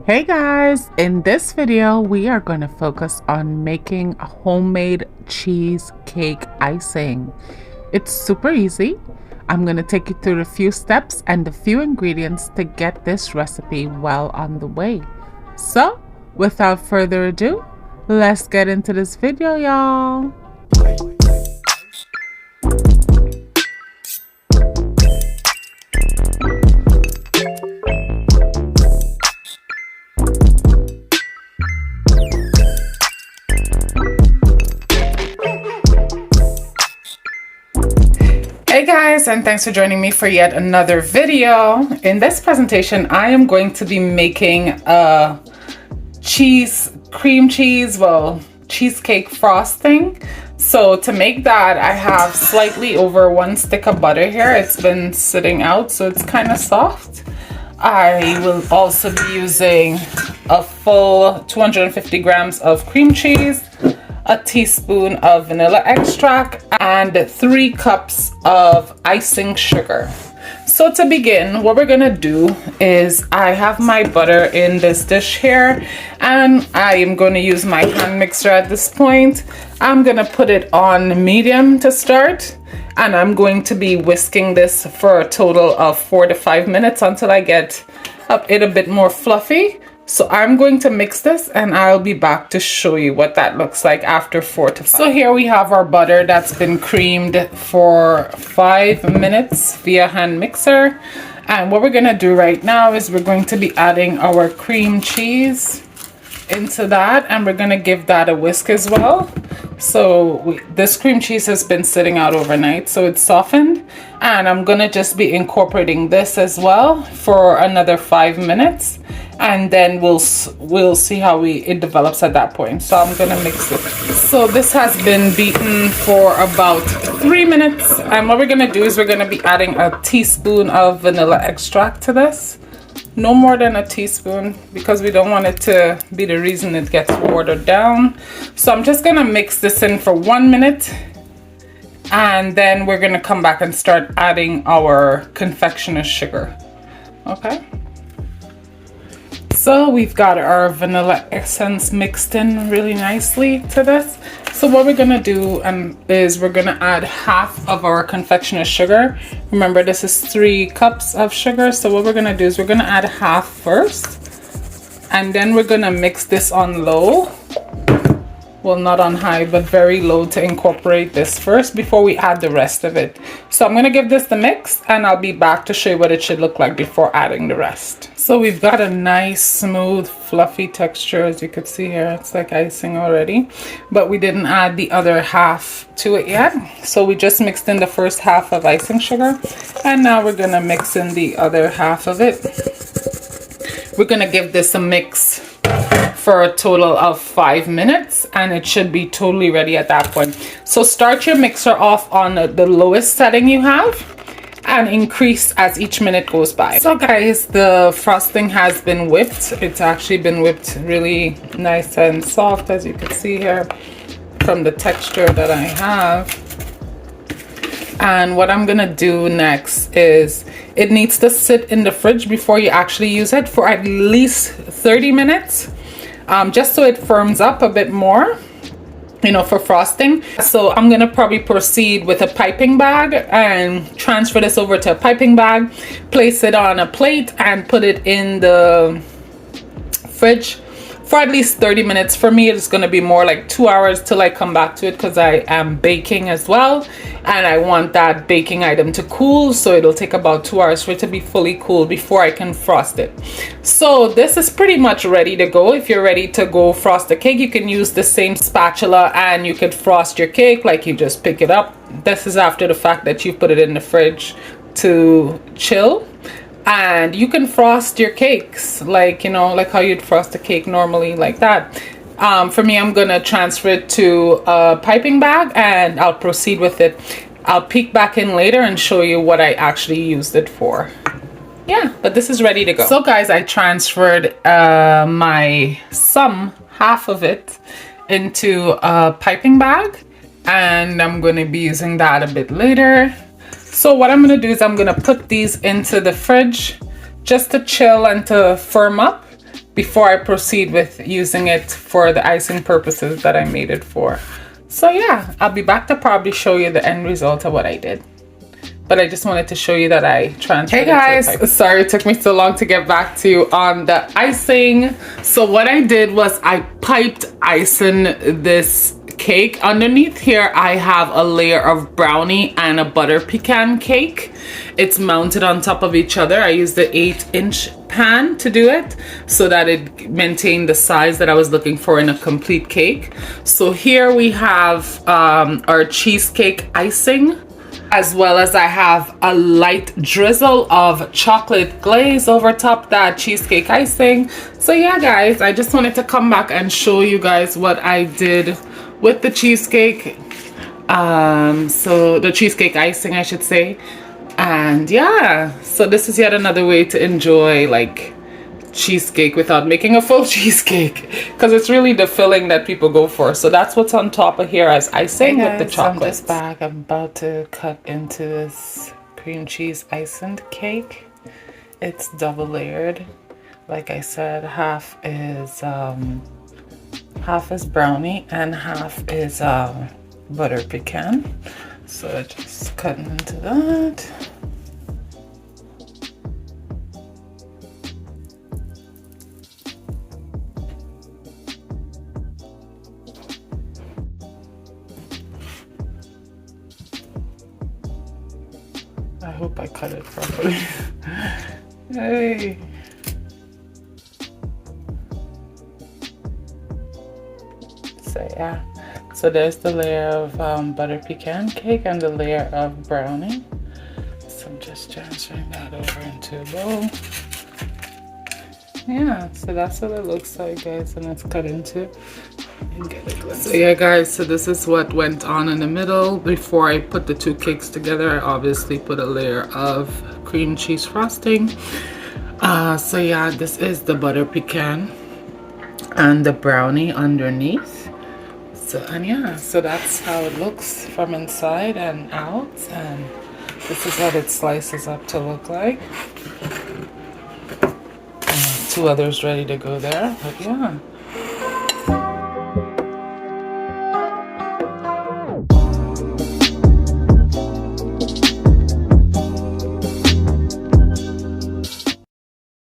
Hey guys, in this video we are going to focus on making a homemade cheesecake icing. It's super easy. I'm going to take you through a few steps and a few ingredients to get this recipe well on the way. So without further ado, let's get into this video, y'all. Hey guys, and thanks for joining me for yet another video. In this presentation, I am going to be making a cream cheese cheesecake frosting. So to make that, I have slightly over 1 stick of butter here. It's been sitting out, so it's kind of soft. I will also be using a full 250 grams of cream cheese, a teaspoon of vanilla extract, and 3 cups of icing sugar. So to begin, what we're gonna do is I have my butter in this dish here, and I am gonna use my hand mixer at this point. I'm gonna put it on medium to start, and I'm going to be whisking this for a total of 4 to 5 minutes until I get it a bit more fluffy. So I'm going to mix this and I'll be back to show you what that looks like after 4 to 5. So here we have our butter that's been creamed for 5 minutes via hand mixer. And what we're gonna do right now is we're going to be adding our cream cheese into that, and we're gonna give that a whisk as well. So this cream cheese has been sitting out overnight, so it's softened, and I'm gonna just be incorporating this as well for another 5 minutes, and then we'll see how it develops at that point. So I'm gonna mix it. So this has been beaten for about 3 minutes, and what we're gonna do is we're gonna be adding a teaspoon of vanilla extract to this. No more than a teaspoon, because we don't want it to be the reason it gets watered down. So I'm just gonna mix this in for 1 minute, and then we're gonna come back and start adding our confectioner's sugar. Okay. So we've got our vanilla essence mixed in really nicely to this. So what we're gonna do is we're gonna add half of our confectioner's sugar. Remember, this is 3 cups of sugar. So what we're gonna do is we're gonna add half first, and then we're gonna mix this on low. Well, not on high, but very low to incorporate this first before we add the rest of it. So I'm gonna give this the mix, and I'll be back to show you what it should look like before adding the rest. So we've got a nice, smooth, fluffy texture, as you could see here. It's like icing already, but we didn't add the other half to it yet. So we just mixed in the first half of icing sugar, and now we're gonna mix in the other half of it. We're gonna give this a mix for a total of 5 minutes, and it should be totally ready at that point. So start your mixer off on the lowest setting you have, and increase as each minute goes by. So guys, the frosting has been whipped. It's actually been whipped really nice and soft, as you can see here from the texture that I have. And what I'm gonna do next is it needs to sit in the fridge before you actually use it for at least 30 minutes, just so it firms up a bit more, you know, for frosting. So I'm gonna probably proceed with a piping bag and transfer this over to a piping bag, place it on a plate, and put it in the fridge for at least 30 minutes. For me, it's gonna be more like 2 hours till I come back to it, because I am baking as well, and I want that baking item to cool. So it'll take about 2 hours for it to be fully cool before I can frost it. So this is pretty much ready to go. If you're ready to go frost the cake, you can use the same spatula and you could frost your cake. Like, you just pick it up. This is after the fact that you put it in the fridge to chill. And you can frost your cakes like, you know, like how you'd frost a cake normally, like that. For me, I'm gonna transfer it to a piping bag, and I'll proceed with it. I'll peek back in later and show you what I actually used it for. Yeah, but this is ready to go. So guys, I transferred half of it into a piping bag, and I'm gonna be using that a bit later. So what I'm gonna do is I'm gonna put these into the fridge just to chill and to firm up. before I proceed with using it for the icing purposes that I made it for. So yeah, I'll be back to probably show you the end result of what I did. But I just wanted to show you that I transferred. Hey guys, sorry it took me so long to get back to you on the icing. So what I did was I piped icing this cake. Underneath here I have a layer of brownie and a butter pecan cake. It's mounted on top of each other. I used the 8-inch pan to do it so that it maintained the size that I was looking for in a complete cake. So here we have our cheesecake icing, as well as I have a light drizzle of chocolate glaze over top that cheesecake icing. So yeah guys, I just wanted to come back and show you guys what I did with the cheesecake. So the cheesecake icing I should say. And yeah, so this is yet another way to enjoy like cheesecake without making a full cheesecake, because it's really the filling that people go for. So that's what's on top of here as icing with the chocolate. I'm just back. I'm about to cut into this cream cheese icing cake. It's double layered. Like I said, half is brownie and half is butter pecan. So just cutting into that. I hope I cut it properly. Hey. So yeah. So there's the layer of butter pecan cake and the layer of brownie. So I'm just transferring that over into a bowl. Yeah, so that's what it looks like guys, and it's cut into. So yeah guys, so this is what went on in the middle. Before I put the two cakes together, I obviously put a layer of cream cheese frosting. So yeah, this is the butter pecan and the brownie underneath. So, and yeah, so that's how it looks from inside and out, and this is what it slices up to look like. And two others ready to go there, but yeah.